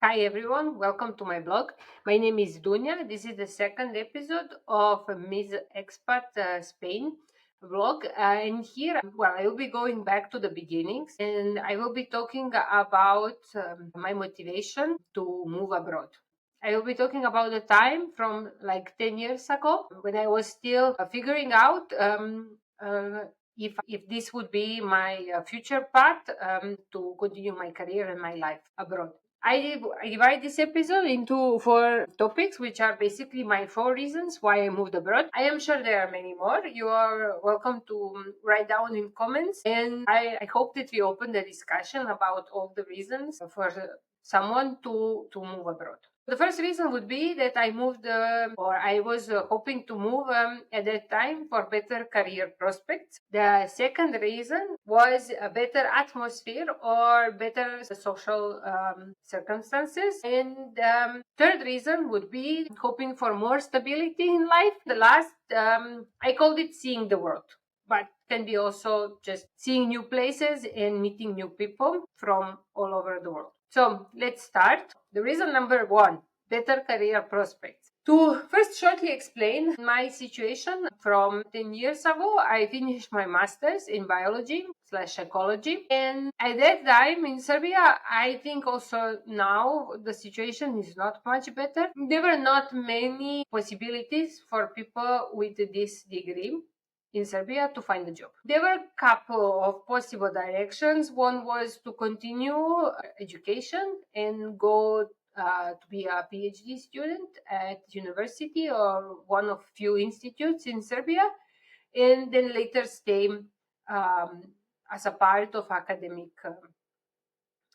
Hi everyone, welcome to my blog. My name is Dunya. This is the second episode of Ms. Expat Spain blog. And here, I will be going back to the beginnings and I will be talking about my motivation to move abroad. I will be talking about the time from like 10 years ago when I was still figuring out if this would be my future path to continue my career and my life abroad. I divide this episode into four topics, which are basically my four reasons why I moved abroad. I am sure there are many more. You are welcome to write down in comments, and I hope that we open the discussion about all the reasons for someone to move abroad. The first reason would be that I moved, or I was hoping to move at that time for better career prospects. The second reason was a better atmosphere or better social circumstances. And third reason would be hoping for more stability in life. The last, I called it seeing the world, but can be also just seeing new places and meeting new people from all over the world. So let's start. The reason number one, better career prospects. To first shortly explain my situation, from 10 years ago, I finished my master's in biology/ecology. And at that time in Serbia, I think also now the situation is not much better. There were not many possibilities for people with this degree in Serbia to find a job. There were a couple of possible directions. One was to continue education and go to be a PhD student at university or one of few institutes in Serbia, and then later stay as a part of academic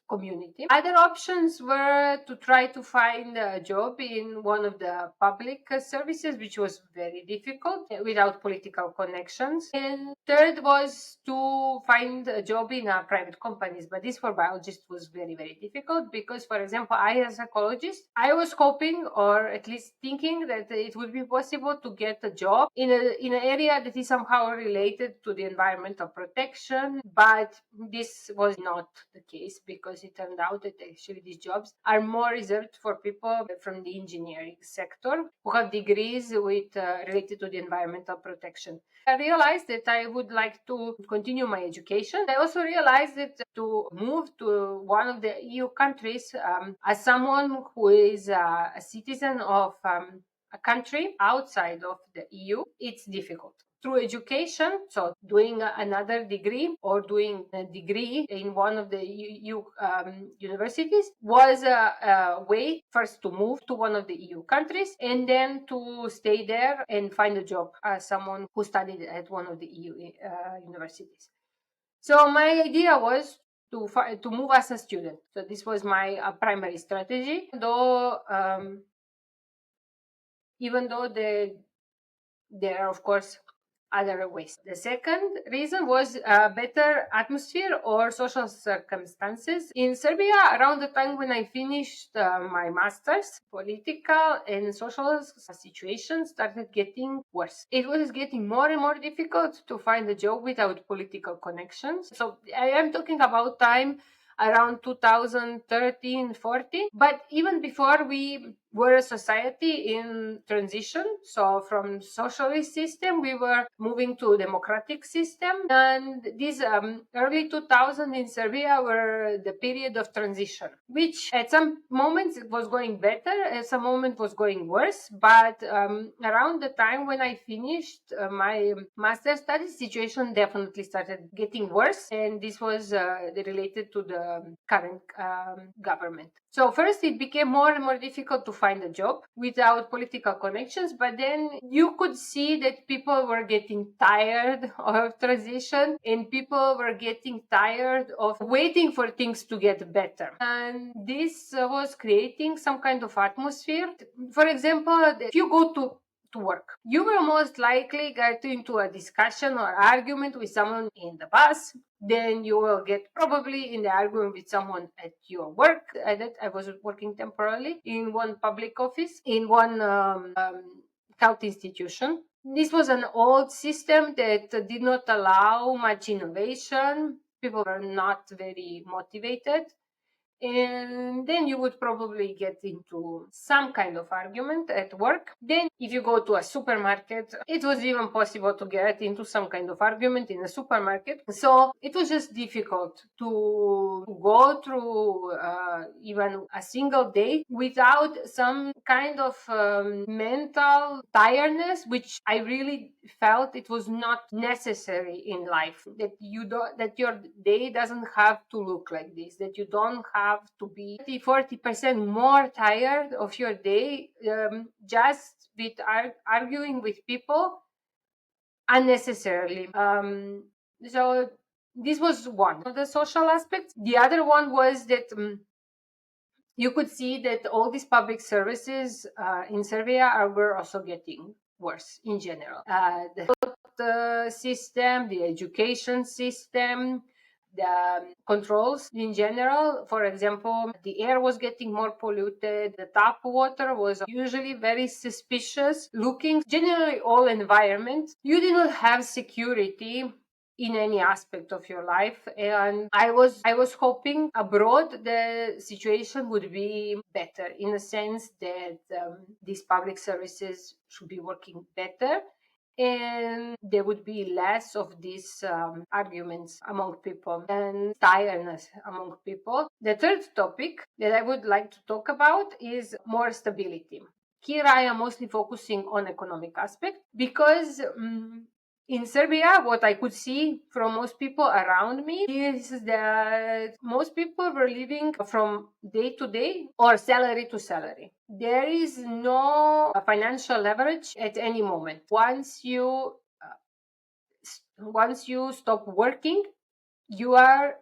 community. Other options were to try to find a job in one of the public services, which was very difficult without political connections. And third was to find a job in private companies, but this for biologists was very, very difficult because, for example, I as a ecologist, I was hoping or at least thinking that it would be possible to get a job in an area that is somehow related to the environmental protection, but this was not the case because it turned out that actually these jobs are more reserved for people from the engineering sector who have degrees with related to the environmental protection. I realized that I would like to continue my education. I also realized that to move to one of the EU countries as someone who is a citizen of a country outside of the EU, it's difficult. Through education, so doing another degree or doing a degree in one of the EU universities was a way first to move to one of the EU countries and then to stay there and find a job as someone who studied at one of the EU universities. So my idea was to move as a student. So this was my primary strategy. Even though there are, of course, other ways. The second reason was a better atmosphere or social circumstances. In Serbia, around the time when I finished my master's, political and social situations started getting worse. It was getting more and more difficult to find a job without political connections. So I am talking about time around 2013-14, but even before we were a society in transition. So from socialist system, we were moving to democratic system. And these early 2000s in Serbia were the period of transition, which at some moments it was going better, at some moment was going worse. But around the time when I finished my master's studies, situation definitely started getting worse. And this was related to the current government. So first it became more and more difficult to find a job without political connections, but then you could see that people were getting tired of transition and people were getting tired of waiting for things to get better. And this was creating some kind of atmosphere. For example, if you go to work, you will most likely get into a discussion or argument with someone in the bus. Then you will get probably in the argument with someone at your work. I was working temporarily in one public office, in one health institution. This was an old system that did not allow much innovation. People were not very motivated. and then you would probably get into some kind of argument at work. Then if you go to a supermarket, it was even possible to get into some kind of argument in a supermarket. So it was just difficult to go through even a single day without some kind of mental tiredness, which I really felt it was not necessary in life. That you don't, that your day doesn't have to look like this, that you don't have to be 40% more tired of your day just with arguing with people unnecessarily. So this was one of the social aspects. The other one was that you could see that all these public services in Serbia were also getting worse in general. The health system, the education system, the controls in general. For example, the air was getting more polluted, the tap water was usually very suspicious looking. Generally, all environment, you did not have security in any aspect of your life, and I was hoping abroad the situation would be better, in the sense that these public services should be working better, and there would be less of these arguments among people and tiredness among people. The third topic that I would like to talk about is more stability. Here I am mostly focusing on economic aspect, because in Serbia, what I could see from most people around me is that most people were living from day to day or salary to salary. There is no financial leverage at any moment. Once you stop working, you are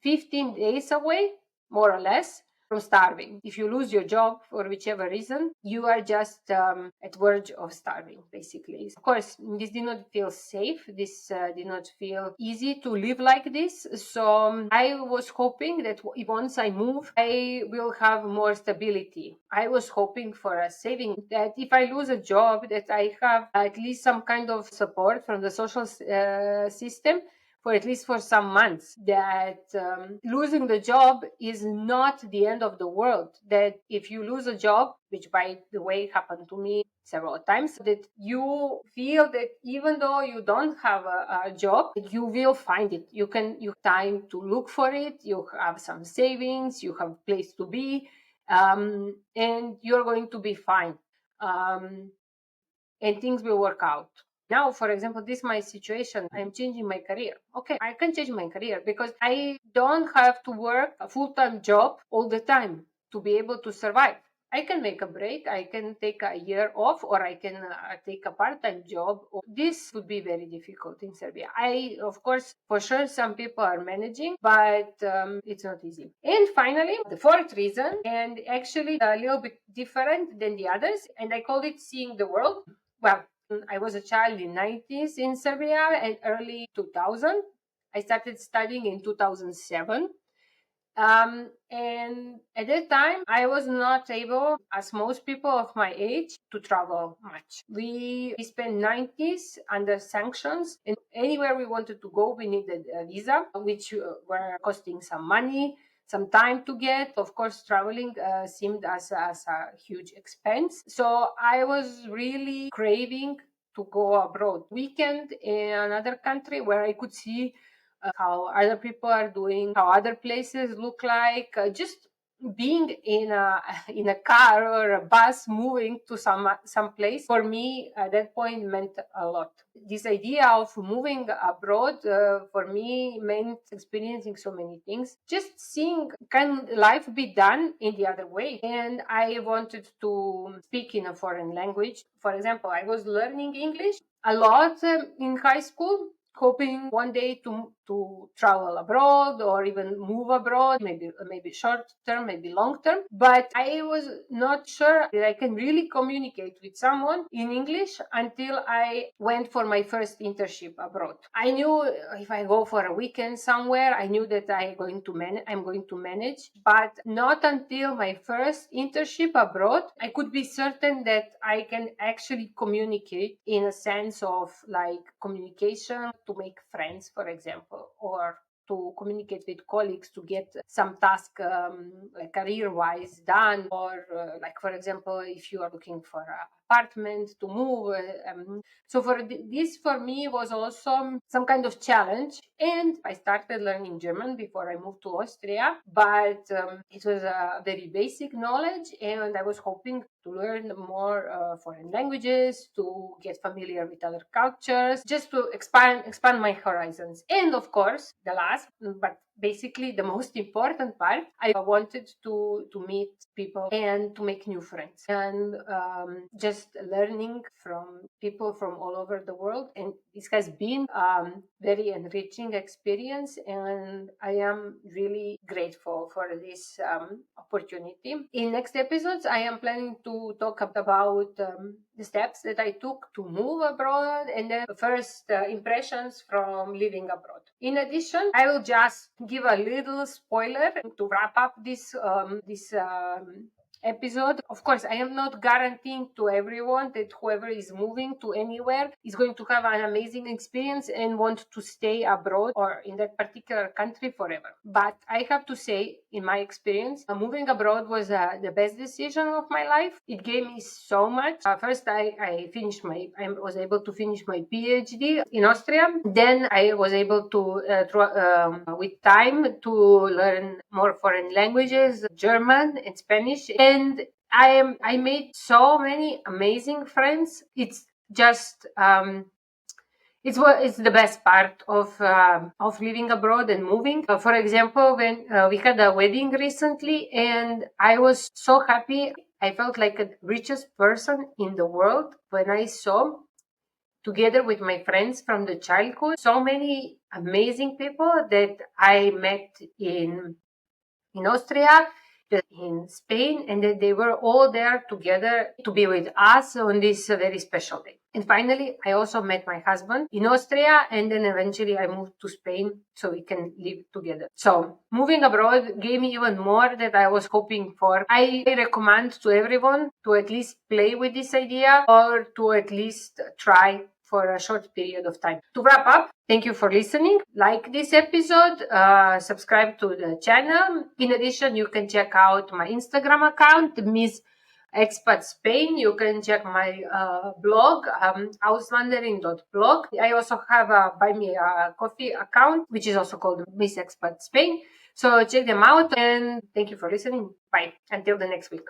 15 days away, more or less, from starving. If you lose your job for whichever reason, you are just at verge of starving, basically. Of course, this did not feel safe. This did not feel easy to live like this. So I was hoping that once I move, I will have more stability. I was hoping for a saving, that if I lose a job, that I have at least some kind of support from the social system for at least for some months, that losing the job is not the end of the world. That if you lose a job, which by the way happened to me several times, that you feel that even though you don't have a job, you will find it. You have time to look for it, you have some savings, you have a place to be, and you're going to be fine. And things will work out. Now, for example, this is my situation. I'm changing my career. Okay, I can change my career because I don't have to work a full-time job all the time to be able to survive. I can make a break. I can take a year off, or I can take a part-time job. This would be very difficult in Serbia. Of course, for sure, some people are managing, but it's not easy. And finally, the fourth reason, and actually a little bit different than the others, and I call it seeing the world. Well, I was a child in 90s in Serbia and early 2000. I started studying in 2007. And at that time, I was not able, as most people of my age, to travel much. We spent 90s under sanctions, and anywhere we wanted to go, we needed a visa, which were costing some money, some time to get. Of course, traveling seemed as a huge expense. So I was really craving to go abroad. Weekend in another country where I could see how other people are doing, how other places look like. Just being in a in a car or a bus moving to some place, for me at that point meant a lot. This idea of moving abroad for me meant experiencing so many things, just seeing can life be done in the other way. And I wanted to speak in a foreign language. For example, I was learning English a lot in high school, hoping one day to travel abroad or even move abroad, maybe short term, maybe long term. But I was not sure that I can really communicate with someone in English until I went for my first internship abroad. I knew if I go for a weekend somewhere, I knew that I'm going to manage, but not until my first internship abroad I could be certain that I can actually communicate in a sense of like communication to make friends, for example, or to communicate with colleagues to get some task like career-wise done, or like for example, if you are looking for an apartment to move. So this for me was also some kind of challenge, and I started learning German before I moved to Austria, but it was a very basic knowledge, and I was hoping to learn more foreign languages, to get familiar with other cultures, just to expand my horizons. And of course, the last but basically the most important part, I wanted to meet people and to make new friends, and just learning from people from all over the world. And this has been very enriching experience, and I am really grateful for this opportunity. In next episodes, I am planning to talk about the steps that I took to move abroad, and then first impressions from living abroad. In addition, I will just give a little spoiler to wrap up this episode. Of course, I am not guaranteeing to everyone that whoever is moving to anywhere is going to have an amazing experience and want to stay abroad or in that particular country forever. But I have to say, in my experience, moving abroad was the best decision of my life. It gave me so much. First, I was able to finish my PhD in Austria. Then I was able to, with time, to learn more foreign languages, German and Spanish. And I made so many amazing friends. It's just it's the best part of living abroad and moving. For example, when we had a wedding recently, and I was so happy. I felt like the richest person in the world when I saw, together with my friends from the childhood, so many amazing people that I met in Austria, in Spain, and that they were all there together to be with us on this very special day. And finally, I also met my husband in Austria, and then eventually I moved to Spain so we can live together. So moving abroad gave me even more that I was hoping for. I recommend to everyone to at least play with this idea, or to at least try for a short period of time. To wrap up, thank you for listening. Like this episode, subscribe to the channel. In addition, you can check out my Instagram account, Miss Expat Spain. You can check my blog, auslanderin.blog. I also have a Buy Me a Coffee account, which is also called Miss Expat Spain. So check them out, and thank you for listening. Bye. Until the next week.